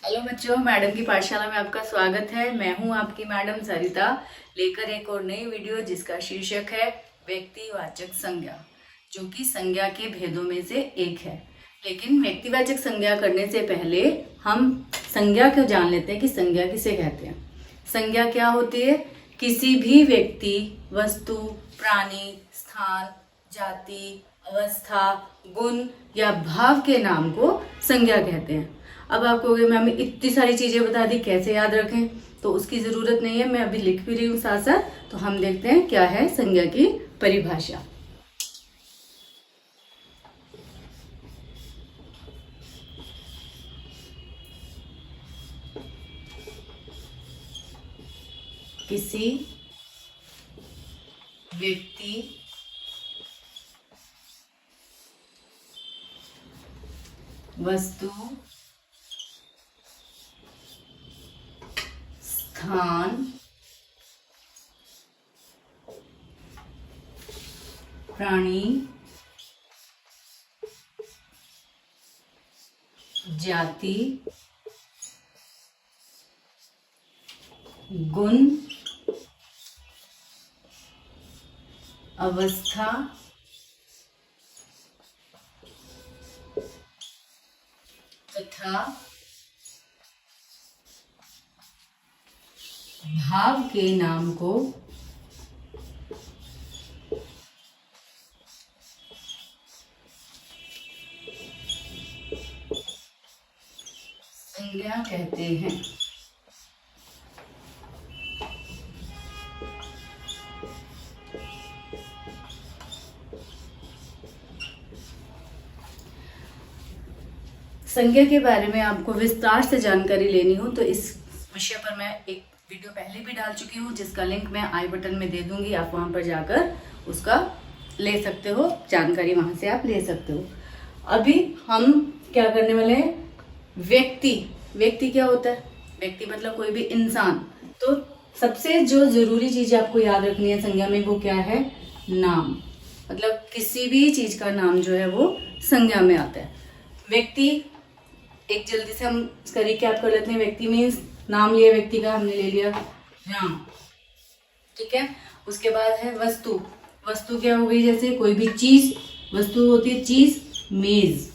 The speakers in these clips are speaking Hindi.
हेलो बच्चों, मैडम की पाठशाला में आपका स्वागत है। मैं हूं आपकी मैडम सरिता, लेकर एक और नई वीडियो जिसका शीर्षक है व्यक्तिवाचक संज्ञा, जो कि संज्ञा के भेदों में से एक है। लेकिन व्यक्तिवाचक संज्ञा करने से पहले हम संज्ञा को जान लेते हैं कि संज्ञा किसे कहते हैं। संज्ञा क्या होती है? किसी भी व्यक्ति, वस्तु, प्राणी, स्थान, जाति, अवस्था, गुण या भाव के नाम को संज्ञा कहते हैं। अब आप कहोगे मैम इतनी सारी चीजें बता दी, कैसे याद रखें? तो उसकी जरूरत नहीं है, मैं अभी लिख भी रही हूँ साथ साथ। तो हम देखते हैं क्या है संज्ञा की परिभाषा। किसी व्यक्ति, वस्तु, स्थान, प्राणी, जाति, गुण, अवस्था, तथा भाव के नाम को संज्ञा कहते हैं। संज्ञा के बारे में आपको विस्तार से जानकारी लेनी हो तो इस विषय पर मैं एक वीडियो पहले भी डाल चुकी हूँ, जिसका लिंक मैं आई बटन में दे दूंगी। आप वहां पर जाकर उसका ले सकते हो, जानकारी वहां से आप ले सकते हो। अभी हम क्या करने वाले हैं? व्यक्ति क्या होता है? व्यक्ति मतलब कोई भी इंसान। तो सबसे जो जरूरी चीज आपको याद रखनी है संज्ञा में, वो क्या है? नाम। मतलब किसी भी चीज का नाम जो है वो संज्ञा में आता है। व्यक्ति, एक जल्दी से हम इसका रिकैप कर लेते हैं। व्यक्ति मीन्स नाम लिया व्यक्ति का, हमने ले लिया राम, ठीक है। उसके बाद है वस्तु। वस्तु क्या हो गई? जैसे कोई भी चीज, वस्तु होती है चीज, मेज,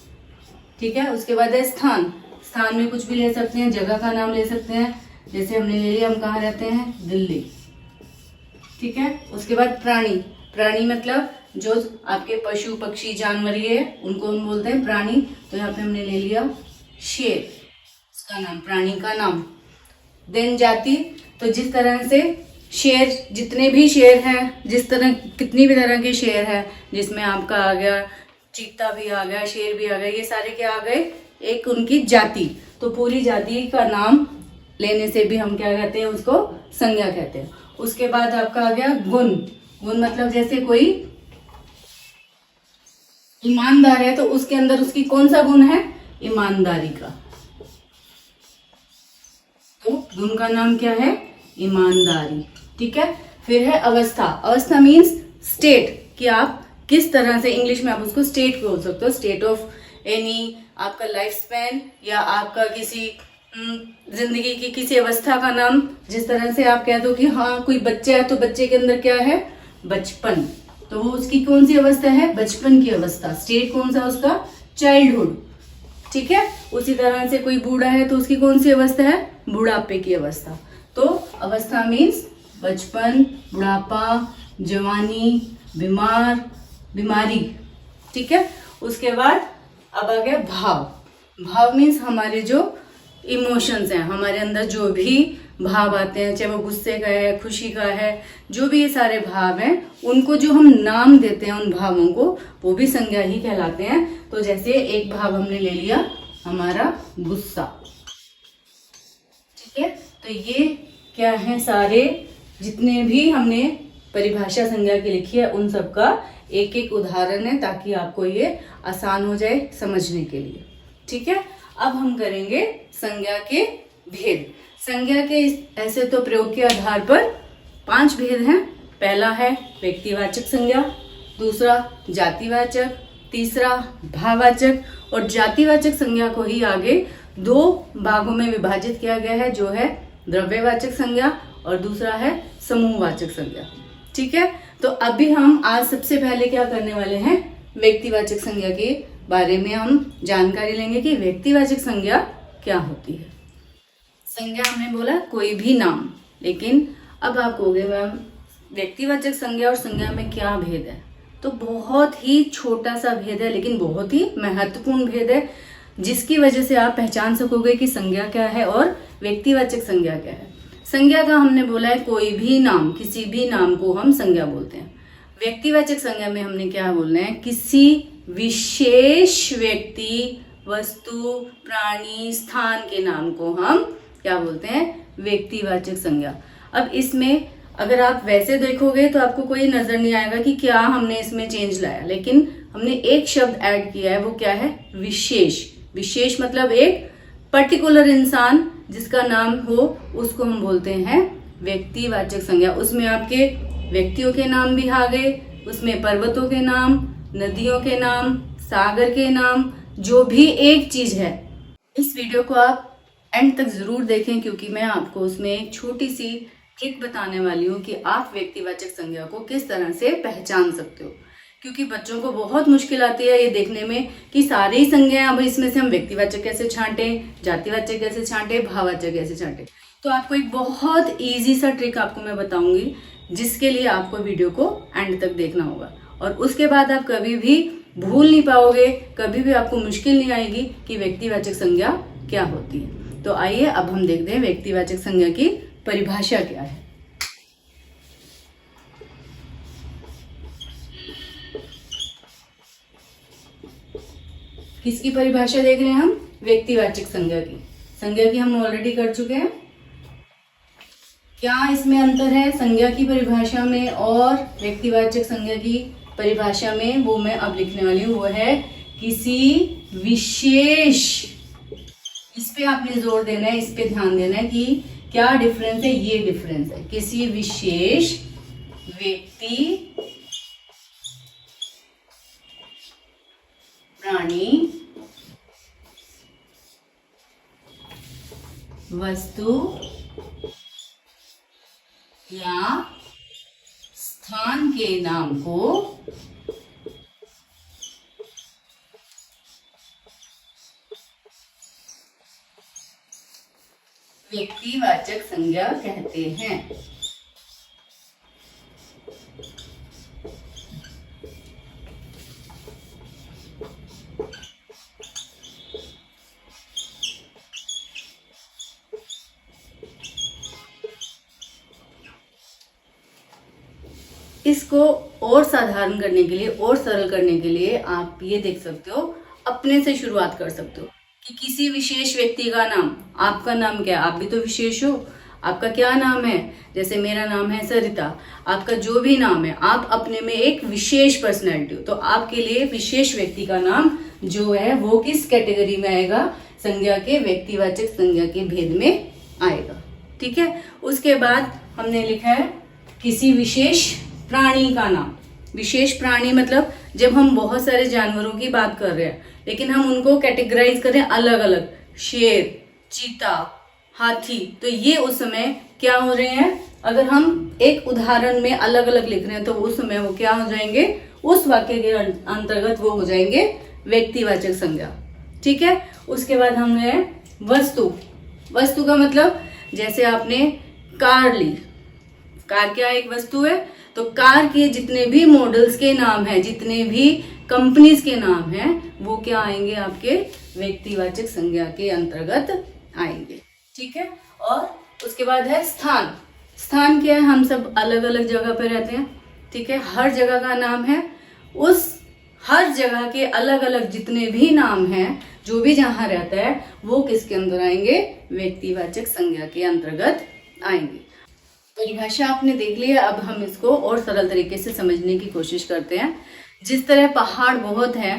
ठीक है। उसके बाद है स्थान। स्थान में कुछ भी ले सकते हैं, जगह का नाम ले सकते हैं। जैसे हमने ले लिया, हम कहाँ रहते हैं? दिल्ली, ठीक है। उसके बाद प्राणी। प्राणी मतलब जो आपके पशु, पक्षी, जानवर ये उनको हम बोलते हैं प्राणी। तो यहाँ पे हमने ले लिया शेर, उसका नाम, प्राणी का नाम। देन जाति। तो जिस तरह से शेर, जितने भी शेर हैं, जिस तरह कितनी भी तरह के शेर हैं, जिसमें आपका आ गया चीता भी आ गया, शेर भी आ गया, ये सारे क्या आ गए? एक उनकी जाति। तो पूरी जाति का नाम लेने से भी हम क्या कहते हैं? उसको संज्ञा कहते हैं। उसके बाद आपका आ गया गुण। गुण मतलब जैसे कोई ईमानदार है तो उसके अंदर उसकी कौन सा गुण है? ईमानदारी का। तो गुण का नाम क्या है? ईमानदारी, ठीक है। फिर है अवस्था। अवस्था मीन्स स्टेट, कि आप किस तरह से, इंग्लिश में आप उसको स्टेट बोल सकते हो। स्टेट ऑफ एनी, आपका लाइफ स्पैन, या आपका किसी जिंदगी की किसी अवस्था का नाम। जिस तरह से आप कह दो कि हाँ कोई बच्चा है तो बच्चे के अंदर क्या है? बचपन। तो वो उसकी कौन सी अवस्था है? बचपन की अवस्था। स्टेट कौन सा उसका? चाइल्डहुड, ठीक है। उसी तरह से कोई बूढ़ा है तो उसकी कौन सी अवस्था है? बुढ़ापे की अवस्था। तो अवस्था मीन्स बचपन, बुढ़ापा, जवानी, बीमार, बीमारी, ठीक है। उसके बाद अब आ गया भाव। भाव मीन्स हमारे जो इमोशंस हैं, हमारे अंदर जो भी भाव आते हैं, चाहे वो गुस्से का है, खुशी का है, जो भी ये सारे भाव हैं, उनको जो हम नाम देते हैं उन भावों को, वो भी संज्ञा ही कहलाते हैं। तो जैसे एक भाव हमने ले लिया हमारा गुस्सा, ठीक है। तो ये क्या है? सारे जितने भी हमने परिभाषा संज्ञा की लिखी है उन सब का एक एक उदाहरण है, ताकि आपको ये आसान हो जाए समझने के लिए, ठीक है। अब हम करेंगे संज्ञा के भेद। संज्ञा के ऐसे तो प्रयोग के आधार पर 5 भेद हैं। पहला है व्यक्तिवाचक संज्ञा, दूसरा जातिवाचक, तीसरा भाववाचक, और जातिवाचक संज्ञा को ही आगे दो भागों में विभाजित किया गया है, जो है द्रव्यवाचक संज्ञा और दूसरा है समूहवाचक संज्ञा। ठीक है, तो अभी हम आज सबसे पहले क्या करने वाले हैं, व्यक्तिवाचक संज्ञा के बारे में हम जानकारी लेंगे कि व्यक्तिवाचक संज्ञा क्या होती है। संज्ञा हमने बोला कोई भी नाम, लेकिन अब आप कहोगे मैम व्यक्तिवाचक संज्ञा और संज्ञा में क्या भेद है? तो बहुत ही छोटा सा भेद है, लेकिन बहुत ही महत्वपूर्ण भेद है, जिसकी वजह से आप पहचान सकोगे कि संज्ञा क्या है और व्यक्तिवाचक संज्ञा क्या है। संज्ञा का हमने बोला है कोई भी नाम, किसी भी नाम को हम संज्ञा बोलते हैं। व्यक्तिवाचक संज्ञा में हमने क्या बोलना है, किसी विशेष व्यक्ति, वस्तु, प्राणी, स्थान के नाम को हम क्या बोलते हैं, व्यक्तिवाचक संज्ञा। अब इसमें अगर आप वैसे देखोगे तो आपको कोई नजर नहीं आएगा कि क्या हमने इसमें चेंज लाया, लेकिन हमने एक शब्द ऐड किया है, वो क्या है, विशेष। विशेष मतलब एक पर्टिकुलर इंसान जिसका नाम हो, उसको हम बोलते हैं व्यक्तिवाचक संज्ञा। उसमें आपके व्यक्तियों के नाम भी आ गए, उसमें पर्वतों के नाम, नदियों के नाम, सागर के नाम, जो भी एक चीज है। इस वीडियो को आप एंड तक जरूर देखें, क्योंकि मैं आपको उसमें एक छोटी सी ट्रिक बताने वाली हूँ कि आप व्यक्तिवाचक संज्ञा को किस तरह से पहचान सकते हो। क्योंकि बच्चों को बहुत मुश्किल आती है ये देखने में कि सारे ही संज्ञा, अब इसमें से हम व्यक्तिवाचक कैसे छांटे, जातिवाचक कैसे छांटे, भाववाचक कैसे छांटे। तो आपको एक बहुत ईजी सा ट्रिक आपको मैं बताऊंगी, जिसके लिए आपको वीडियो को एंड तक देखना होगा, और उसके बाद आप कभी भी भूल नहीं पाओगे, कभी भी आपको मुश्किल नहीं आएगी कि व्यक्तिवाचक संज्ञा क्या होती है। तो आइए अब हम देखते हैं व्यक्तिवाचक संज्ञा की परिभाषा क्या है। किसकी परिभाषा देख रहे हैं हम, व्यक्तिवाचक संज्ञा की। संज्ञा की हम ऑलरेडी कर चुके हैं। क्या इसमें अंतर है संज्ञा की परिभाषा में और व्यक्तिवाचक संज्ञा की परिभाषा में, वो मैं अब लिखने वाली हूँ। वो है किसी विशेष, इस पे आपने जोर देना है, इस पे ध्यान देना है कि क्या डिफरेंस है, ये डिफरेंस है। किसी विशेष व्यक्ति, प्राणी, वस्तु या स्थान के नाम को व्यक्तिवाचक संज्ञा कहते हैं। इसको और साधारण करने के लिए और सरल करने के लिए आप ये देख सकते हो, अपने से शुरुआत कर सकते हो कि किसी विशेष व्यक्ति का नाम, आपका नाम क्या है, आप भी तो विशेष हो, आपका क्या नाम है, जैसे मेरा नाम है सरिता, आपका जो भी नाम है, आप अपने में एक विशेष पर्सनैलिटी हो, तो आपके लिए विशेष व्यक्ति का नाम जो है वो किस कैटेगरी में आएगा, संज्ञा के, व्यक्तिवाचक संज्ञा के भेद में आएगा। ठीक है, उसके बाद हमने लिखा है किसी विशेष प्राणी का नाम। विशेष प्राणी मतलब जब हम बहुत सारे जानवरों की बात कर रहे हैं, लेकिन हम उनको कैटेगराइज कर रहे हैं अलग अलग, शेर, चीता, हाथी, तो ये उस समय क्या हो रहे हैं, अगर हम एक उदाहरण में अलग अलग लिख रहे हैं तो उस समय वो क्या हो जाएंगे, उस वाक्य के अंतर्गत वो हो जाएंगे व्यक्तिवाचक संज्ञा। ठीक है, उसके बाद हमने वस्तु। वस्तु का मतलब जैसे आपने कार ली, कार क्या एक वस्तु है, तो कार के जितने भी मॉडल्स के नाम हैं, जितने भी कंपनीज के नाम हैं, वो क्या आएंगे, आपके व्यक्तिवाचक संज्ञा के अंतर्गत आएंगे। ठीक है, और उसके बाद है स्थान। स्थान क्या है, हम सब अलग अलग जगह पे रहते हैं। ठीक है, हर जगह का नाम है, उस हर जगह के अलग अलग जितने भी नाम हैं, जो भी जहां रहता है, वो किसके अंदर आएंगे, व्यक्तिवाचक संज्ञा के अंतर्गत आएंगे। परिभाषा आपने देख लिया, अब हम इसको और सरल तरीके से समझने की कोशिश करते हैं। जिस तरह पहाड़ बहुत हैं,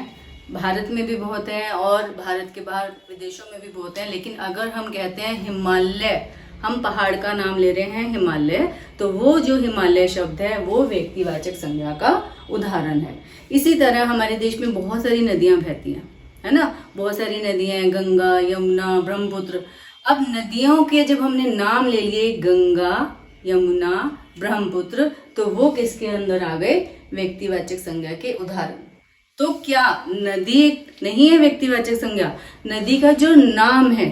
भारत में भी बहुत हैं और भारत के बाहर विदेशों में भी बहुत हैं, लेकिन अगर हम कहते हैं हिमालय, हम पहाड़ का नाम ले रहे हैं हिमालय, तो वो जो हिमालय शब्द है वो व्यक्तिवाचक संज्ञा का उदाहरण है। इसी तरह हमारे देश में बहुत सारी नदियां बहती हैं, है ना। बहुत सारी नदियां हैं, गंगा, यमुना, ब्रह्मपुत्र। अब नदियों के जब हमने नाम ले लिए गंगा, यमुना, ब्रह्मपुत्र, तो वो किसके अंदर आ गए, व्यक्तिवाचक संज्ञा के उदाहरण। तो क्या नदी नहीं है व्यक्तिवाचक संज्ञा, नदी का जो नाम है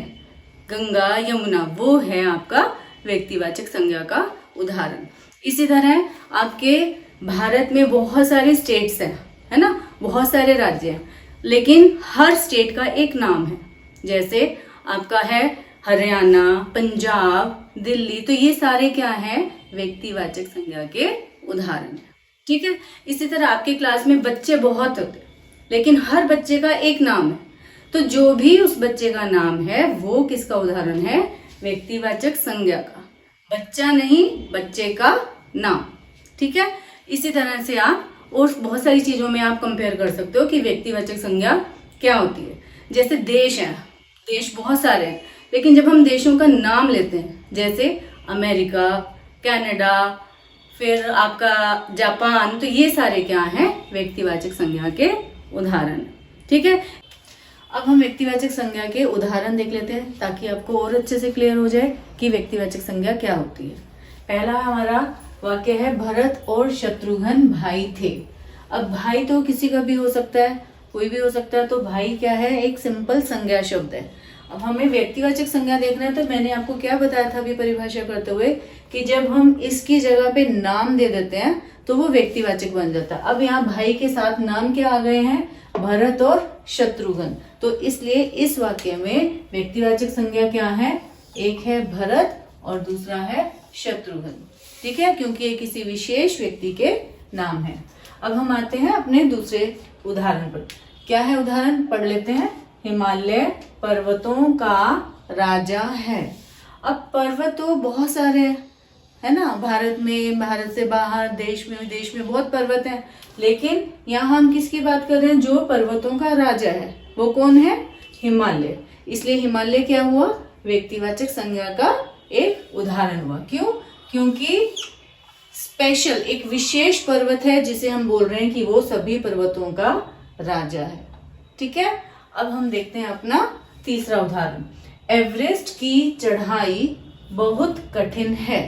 गंगा, यमुना, वो है आपका व्यक्तिवाचक संज्ञा का उदाहरण। इसी तरह आपके भारत में बहुत सारे स्टेट्स हैं, है ना, बहुत सारे राज्य हैं, लेकिन हर स्टेट का एक नाम है। जैसे आपका है हरियाणा, पंजाब, दिल्ली, तो ये सारे क्या हैं, व्यक्तिवाचक संज्ञा के उदाहरण। ठीक है। इसी तरह आपके क्लास में बच्चे बहुत होते हैं, लेकिन हर बच्चे का एक नाम है, तो जो भी उस बच्चे का नाम है वो किसका उदाहरण है, व्यक्तिवाचक संज्ञा का। बच्चा नहीं, बच्चे का नाम। ठीक है। इसी तरह से आप और बहुत सारी चीजों में आप कंपेयर कर सकते हो कि व्यक्तिवाचक संज्ञा क्या होती है। जैसे देश है, देश बहुत सारे हैं, लेकिन जब हम देशों का नाम लेते हैं, जैसे अमेरिका, कनाडा, फिर आपका जापान, तो ये सारे क्या हैं, व्यक्तिवाचक संज्ञा के उदाहरण। ठीक है। अब हम व्यक्तिवाचक संज्ञा के उदाहरण देख लेते हैं ताकि आपको और अच्छे से क्लियर हो जाए कि व्यक्तिवाचक संज्ञा क्या होती है। पहला हमारा वाक्य है, भरत और शत्रुघ्न भाई थे। अब भाई तो किसी का भी हो सकता है, कोई भी हो सकता है, तो भाई क्या है, एक सिंपल संज्ञा शब्द है। अब हमें व्यक्तिवाचक संज्ञा देखना है, तो मैंने आपको क्या बताया था अभी परिभाषा करते हुए कि जब हम इसकी जगह पे नाम दे देते हैं तो वो व्यक्तिवाचक बन जाता है। अब यहाँ भाई के साथ नाम क्या आ गए हैं, भरत और शत्रुघ्न, तो इसलिए इस वाक्य में व्यक्तिवाचक संज्ञा क्या है, एक है भरत और दूसरा है शत्रुघ्न। ठीक है, क्योंकि ये किसी विशेष व्यक्ति के नाम है। अब हम आते हैं अपने दूसरे उदाहरण पर। क्या है उदाहरण, पढ़ लेते हैं। हिमालय पर्वतों का राजा है। अब पर्वत तो बहुत सारे हैं, है ना, भारत में, भारत से बाहर देश में बहुत पर्वत हैं, लेकिन यहाँ हम किसकी बात कर रहे हैं, जो पर्वतों का राजा है वो कौन है, हिमालय। इसलिए हिमालय क्या हुआ, व्यक्तिवाचक संज्ञा का एक उदाहरण हुआ। क्यों, क्योंकि स्पेशल एक विशेष पर्वत है जिसे हम बोल रहे हैं कि वो सभी पर्वतों का राजा है। ठीक है। अब हम देखते हैं अपना तीसरा उदाहरण। एवरेस्ट की चढ़ाई बहुत कठिन है।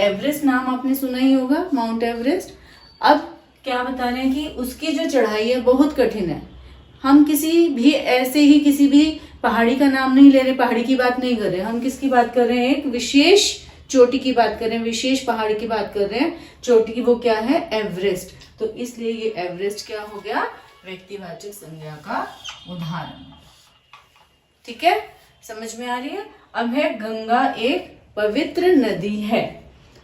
एवरेस्ट नाम आपने सुना ही होगा, माउंट एवरेस्ट। अब क्या बता रहे हैं कि उसकी जो चढ़ाई है बहुत कठिन है। हम किसी भी ऐसे ही किसी भी पहाड़ी का नाम नहीं ले रहे, पहाड़ी की बात नहीं कर रहे, हम किसकी बात कर रहे हैं, एक विशेष चोटी की बात कर रहे हैं, विशेष पहाड़ी की बात कर रहे हैं। चोटी की वो क्या है, एवरेस्ट। तो इसलिए ये एवरेस्ट क्या हो गया, व्यक्तिवाचक संज्ञा का उदाहरण। ठीक है, समझ में आ रही है। अब है गंगा एक पवित्र नदी है।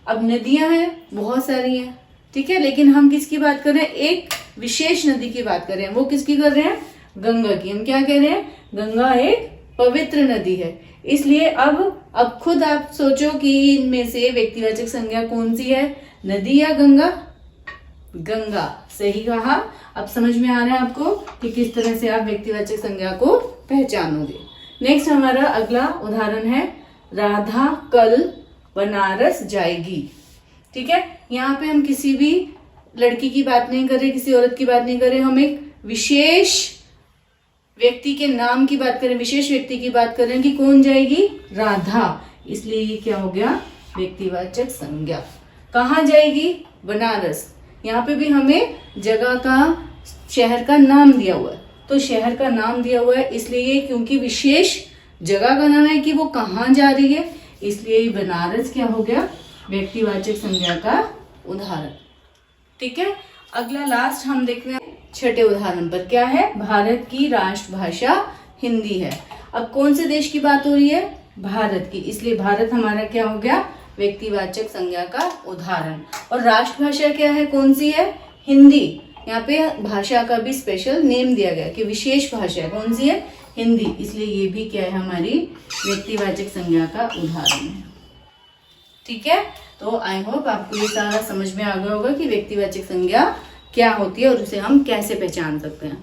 अब नदियां हैं बहुत सारी हैं, ठीक है, लेकिन हम किसकी बात कर रहे हैं, एक विशेष नदी की बात कर रहे हैं। वो किसकी कर रहे हैं, गंगा की। हम क्या कह रहे हैं, गंगा एक पवित्र नदी है। इसलिए अब खुद आप सोचो कि इनमें से व्यक्तिवाचक संज्ञा कौन सी है, नदी या गंगा। गंगा, सही कहा। अब समझ में आ रहा है आपको कि किस तरह से आप व्यक्तिवाचक संज्ञा को पहचानोगे। नेक्स्ट हमारा अगला उदाहरण है, राधा कल बनारस जाएगी। ठीक है, यहाँ पे हम किसी भी लड़की की बात नहीं कर रहे, किसी औरत की बात नहीं कर रहे, हम एक विशेष व्यक्ति के नाम की बात करें, विशेष व्यक्ति की बात कर रहे हैं कि कौन जाएगी, राधा। इसलिए ये क्या हो गया, व्यक्तिवाचक संज्ञा। कहाँ जाएगी, बनारस। यहाँ पे भी हमें जगह का, शहर का नाम दिया हुआ है, तो शहर का नाम दिया हुआ है, इसलिए क्योंकि विशेष जगह का नाम है कि वो कहाँ जा रही है, इसलिए बनारस क्या हो गया, व्यक्तिवाचक संज्ञा का उदाहरण। ठीक है, अगला लास्ट हम देख रहे हैं छठे उदाहरण पर। क्या है, भारत की राष्ट्रभाषा हिंदी है। अब कौन से देश की बात हो रही है, भारत की, इसलिए भारत हमारा क्या हो गया, व्यक्तिवाचक संज्ञा का उदाहरण। और राष्ट्रभाषा क्या है, कौन सी है, हिंदी। यहाँ पे भाषा का भी स्पेशल नेम दिया गया कि विशेष भाषा कौन सी है, हिंदी, इसलिए ये भी क्या है, हमारी व्यक्तिवाचक संज्ञा का उदाहरण है। ठीक है, तो आई होप आपको ये सारा समझ में आ गया होगा कि व्यक्तिवाचक संज्ञा क्या होती है और उसे हम कैसे पहचान सकते हैं।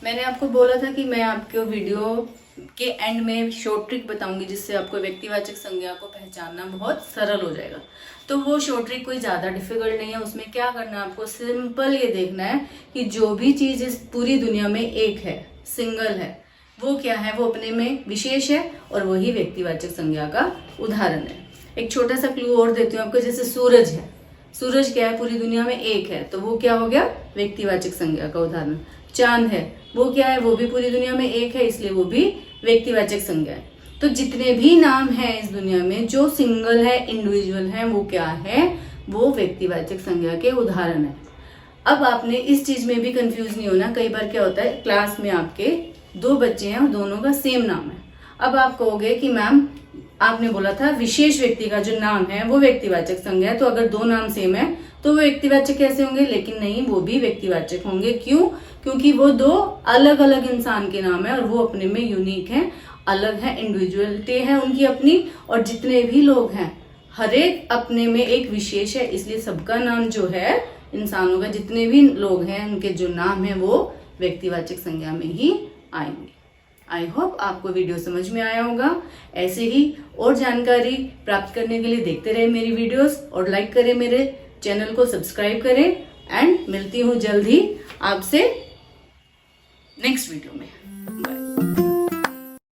मैंने आपको बोला था कि मैं आपको वीडियो के एंड में शॉर्ट ट्रिक बताऊंगी जिससे आपको व्यक्तिवाचक संज्ञा को पहचानना बहुत सरल हो जाएगा। तो वो शॉर्ट ट्रिक कोई ज़्यादा डिफिकल्ट नहीं है। उसमें क्या करना है, आपको सिंपल ये देखना है कि जो भी चीज़ इस पूरी दुनिया में एक है, सिंगल है, वो क्या है, वो अपने में विशेष है और वही व्यक्तिवाचक संज्ञा का उदाहरण है। एक छोटा सा क्लू और देती हूँ आपको, जैसे सूरज है, सूरज क्या है, पूरी दुनिया में एक है, तो वो क्या हो गया, व्यक्तिवाचक संज्ञा का उदाहरण। चांद है, वो क्या है, वो भी पूरी दुनिया में एक है, इसलिए वो भी व्यक्तिवाचक संज्ञा है। तो जितने भी नाम हैं इस दुनिया में जो सिंगल है, इंडिविजुअल है, वो क्या है, वो व्यक्तिवाचक संज्ञा के उदाहरण है। अब आपने इस चीज में भी कंफ्यूज नहीं होना। कई बार क्या होता है, क्लास में आपके दो बच्चे हैं और दोनों का सेम नाम है। अब आप कहोगे कि मैम आपने बोला था विशेष व्यक्ति का जो नाम है वो व्यक्तिवाचक संज्ञा है, तो अगर दो नाम सेम है तो वो व्यक्तिवाचक कैसे होंगे? लेकिन नहीं, वो भी व्यक्तिवाचक होंगे। क्यों? क्योंकि वो दो अलग अलग इंसान के नाम है और वो अपने में यूनिक है, अलग है, इंडिविजुअलिटी है उनकी अपनी। और जितने भी लोग हैं हर एक अपने में एक विशेष है, इसलिए सबका नाम जो है, इंसानों का जितने भी लोग हैं उनके जो नाम है वो व्यक्तिवाचक संज्ञा में ही आएंगे। आई होप आपको वीडियो समझ में आया होगा। ऐसे ही और जानकारी प्राप्त करने के लिए देखते रहे मेरी वीडियोस और लाइक करें, मेरे चैनल को सब्सक्राइब करें। एंड मिलती हूँ जल्द ही आपसे नेक्स्ट वीडियो में।